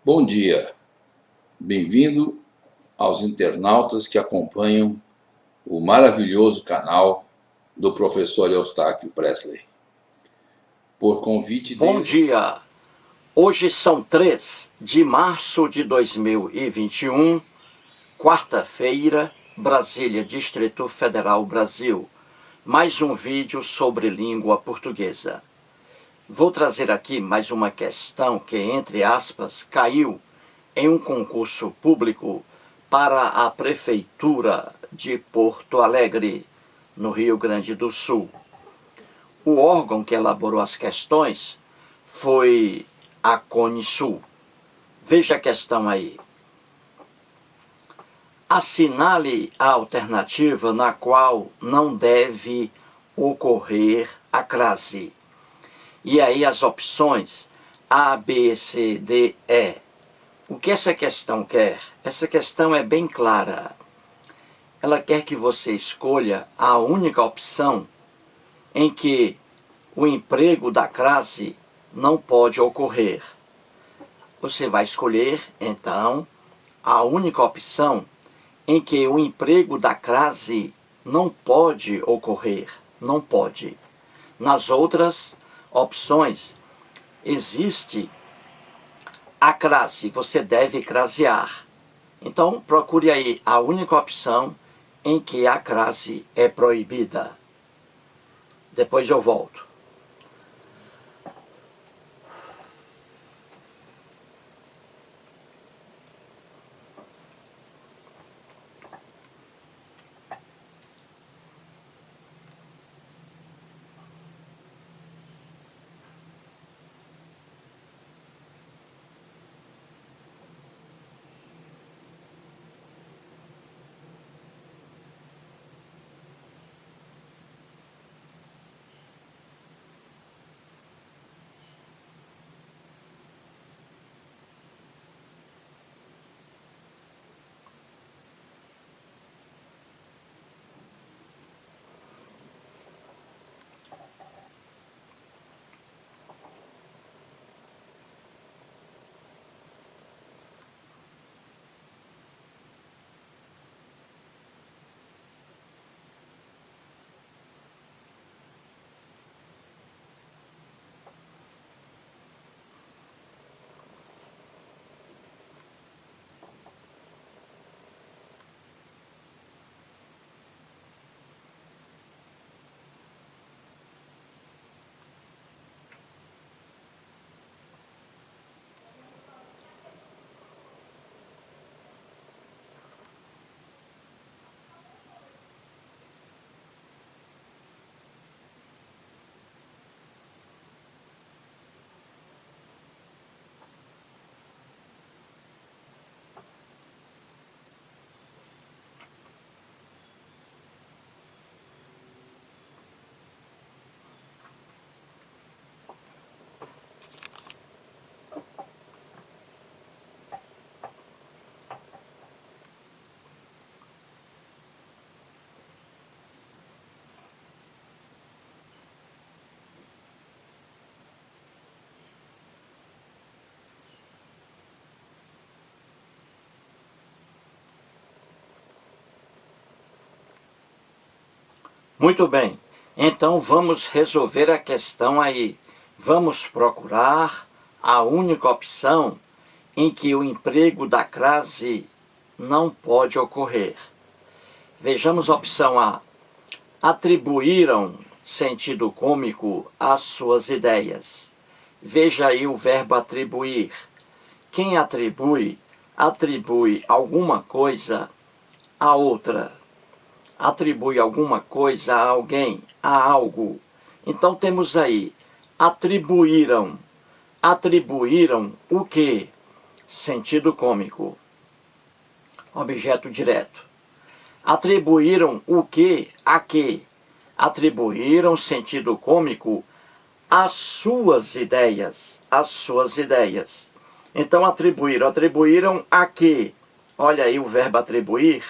Bom dia, bem-vindo aos internautas que acompanham o maravilhoso canal do professor Eustáquio Presley. Por convite Bom dele... dia! Hoje são 3 de março de 2021, quarta-feira, Brasília, Distrito Federal, Brasil. Mais um vídeo sobre língua portuguesa. Vou trazer aqui mais uma questão que, entre aspas, caiu em um concurso público para a Prefeitura de Porto Alegre, no Rio Grande do Sul. O órgão que elaborou as questões foi a Conesul. Veja a questão aí. Assinale a alternativa na qual não deve ocorrer a crase. E aí as opções A, B, C, D, E. O que essa questão quer? Essa questão é bem clara. Ela quer que você escolha a única opção em que o emprego da crase não pode ocorrer. Você vai escolher, então, a única opção em que o emprego da crase não pode ocorrer. Não pode. Nas outras opções, existe a crase, você deve crasear. Então, procure aí a única opção em que a crase é proibida. Depois eu volto. Muito bem, então vamos resolver a questão aí. Vamos procurar a única opção em que o emprego da crase não pode ocorrer. Vejamos a opção A. Atribuíram sentido cômico às suas ideias. Veja aí o verbo atribuir. Quem atribui, atribui alguma coisa a outra. Atribui alguma coisa a alguém, a algo. Então temos aí, atribuíram. Atribuíram o quê? Sentido cômico. Objeto direto. Atribuíram o quê a quê? Atribuíram sentido cômico às suas ideias. Às suas ideias. Então atribuíram a quê? Olha aí o verbo atribuir,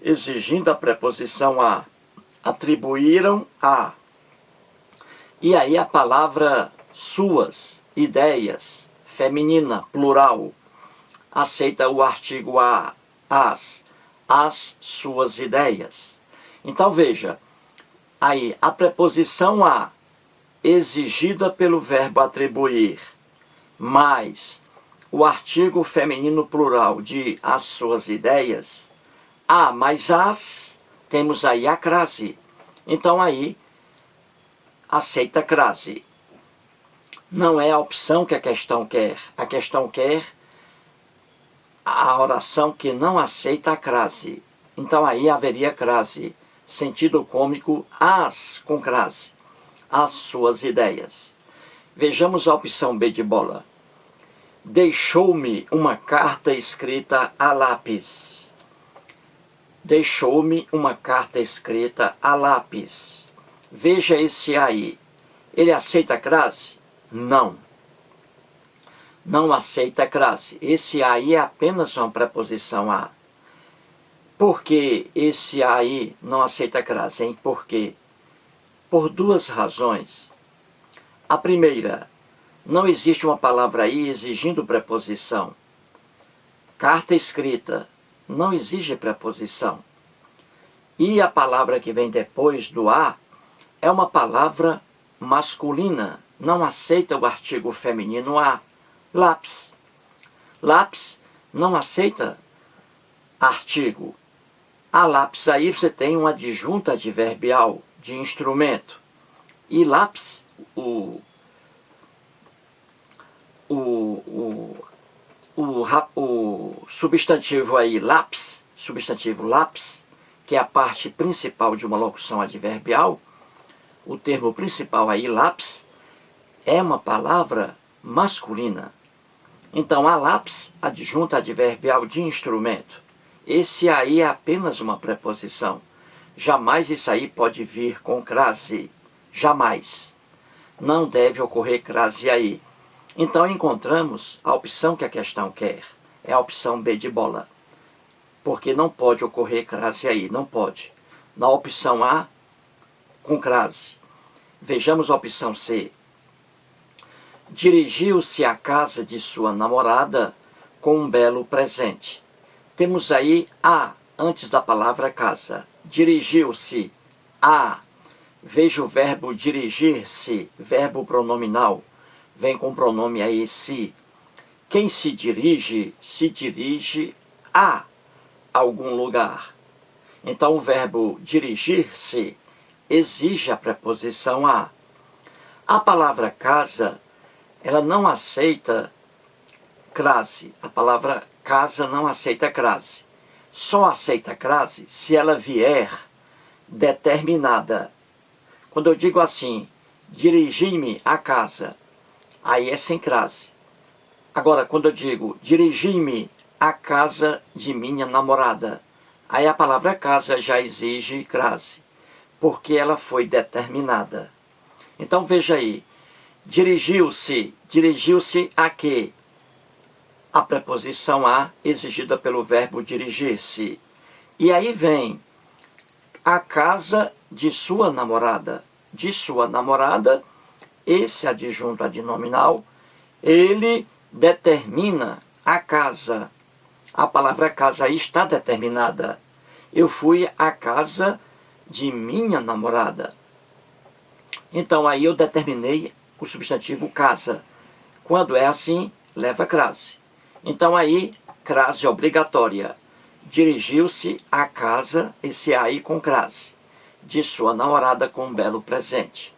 exigindo a preposição a. Atribuíram a. E aí a palavra suas ideias, feminina, plural. aceita o artigo as suas ideias. Então veja, aí a preposição a, exigida pelo verbo atribuir, mais o artigo feminino plural de as suas ideias, a mais as, temos aí a crase. Então aí aceita a crase. Não é a opção que a questão quer. A questão quer a oração que não aceita a crase. Então aí haveria crase. Sentido cômico, as com crase. As suas ideias. Vejamos a opção B de bola. Deixou-me uma carta escrita a lápis. Deixou-me uma carta escrita a lápis. Veja esse aí. Ele aceita a crase? Não. Não aceita a crase. Esse aí é apenas uma preposição a. Por que esse aí não aceita a crase, hein? Por quê? Por duas razões. A primeira, não existe uma palavra aí exigindo preposição. Carta escrita não exige preposição. E a palavra que vem depois do a é uma palavra masculina. Não aceita o artigo feminino a. Lápis. Lápis não aceita artigo. A lápis aí você tem uma adjunta adverbial de instrumento. E lápis, o substantivo aí, lápis, substantivo lápis, que é a parte principal de uma locução adverbial, o termo principal aí, lápis, é uma palavra masculina. Então, a lápis, adjunta adverbial de instrumento. Esse aí é apenas uma preposição. Jamais isso aí pode vir com crase. Jamais. Não deve ocorrer crase aí. Então, encontramos a opção que a questão quer. É a opção B de bola. Porque não pode ocorrer crase aí. Não pode. Na opção A, com crase. Vejamos a opção C. Dirigiu-se à casa de sua namorada com um belo presente. Temos aí a antes da palavra casa. Dirigiu-se a. Veja o verbo dirigir-se, verbo pronominal. Vem com o pronome aí se. Quem se dirige a algum lugar. Então o verbo dirigir-se exige a preposição a. A palavra casa, ela não aceita crase. A palavra casa não aceita crase. Só aceita crase se ela vier determinada. Quando eu digo assim, dirigi-me à casa, aí é sem crase. Agora, quando eu digo, dirigi-me à casa de minha namorada, aí a palavra casa já exige crase, porque ela foi determinada. Então veja aí, dirigiu-se a quê? A preposição a exigida pelo verbo dirigir-se. E aí vem a casa de sua namorada. De sua namorada, esse adjunto adnominal, ele determina a casa. A palavra casa aí está determinada. Eu fui à casa de minha namorada. Então aí eu determinei o substantivo casa. Quando é assim, leva crase. Então aí, crase obrigatória. Dirigiu-se à casa, esse aí com crase, de sua namorada com um belo presente.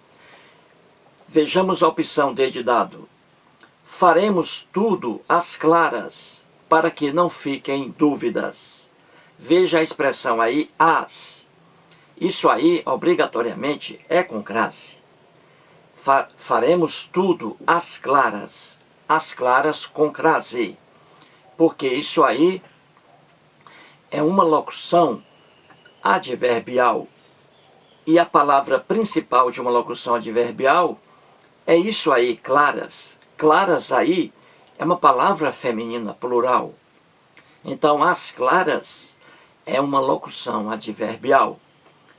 Vejamos a opção D de dado. Faremos tudo às claras, para que não fiquem dúvidas. Veja a expressão aí, as. Isso aí, obrigatoriamente, é com crase. Faremos tudo às claras com crase. Porque isso aí é uma locução adverbial. E a palavra principal de uma locução adverbial é isso aí, claras. Claras aí é uma palavra feminina, plural. Então, as claras é uma locução adverbial.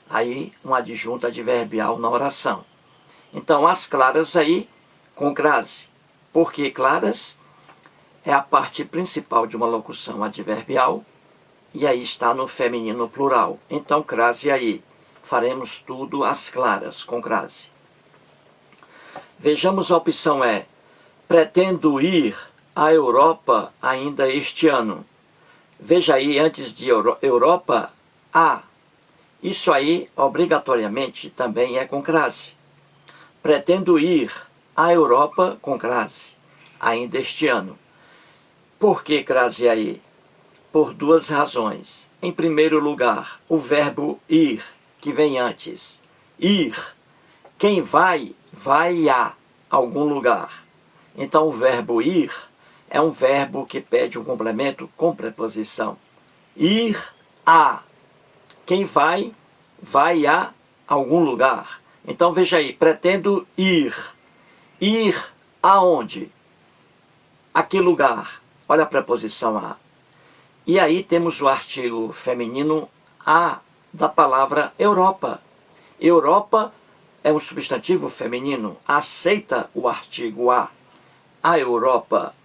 Aí, um adjunto adverbial na oração. Então, as claras aí com crase. Por que claras? é a parte principal de uma locução adverbial, e aí está no feminino plural. Então, crase aí. Faremos tudo às claras, com crase. Vejamos a opção E. Pretendo ir à Europa ainda este ano. Veja aí, antes de Europa, a. Isso aí, obrigatoriamente, também é com crase. Pretendo ir à Europa com crase, ainda este ano. Por que crase aí? Por duas razões. Em primeiro lugar, o verbo ir, que vem antes. Ir. Quem vai, vai a algum lugar. Então, o verbo ir é um verbo que pede um complemento com preposição. Ir a. Quem vai, vai a algum lugar. Então, veja aí, pretendo ir. Ir aonde? A que lugar? Olha a preposição a. E aí temos o artigo feminino a da palavra Europa. Europa é um substantivo feminino, aceita o artigo a Europa.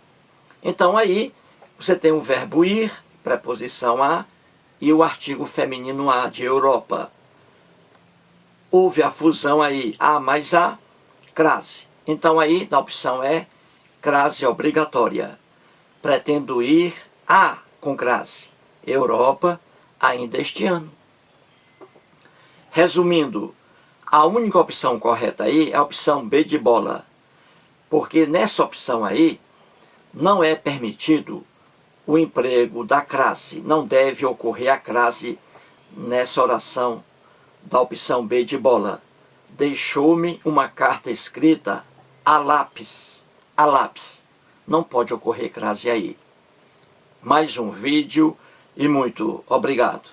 Então aí você tem o verbo ir, preposição a, e o artigo feminino a de Europa. Houve a fusão aí, a mais a, crase. Então aí na opção é crase obrigatória. Pretendo ir a com crase. Europa ainda este ano. Resumindo, a única opção correta aí é a opção B de bola. Porque nessa opção aí não é permitido o emprego da crase. Não deve ocorrer a crase nessa oração da opção B de bola. Deixou-me uma carta escrita a lápis. A lápis. Não pode ocorrer crase aí. Mais um vídeo e muito obrigado.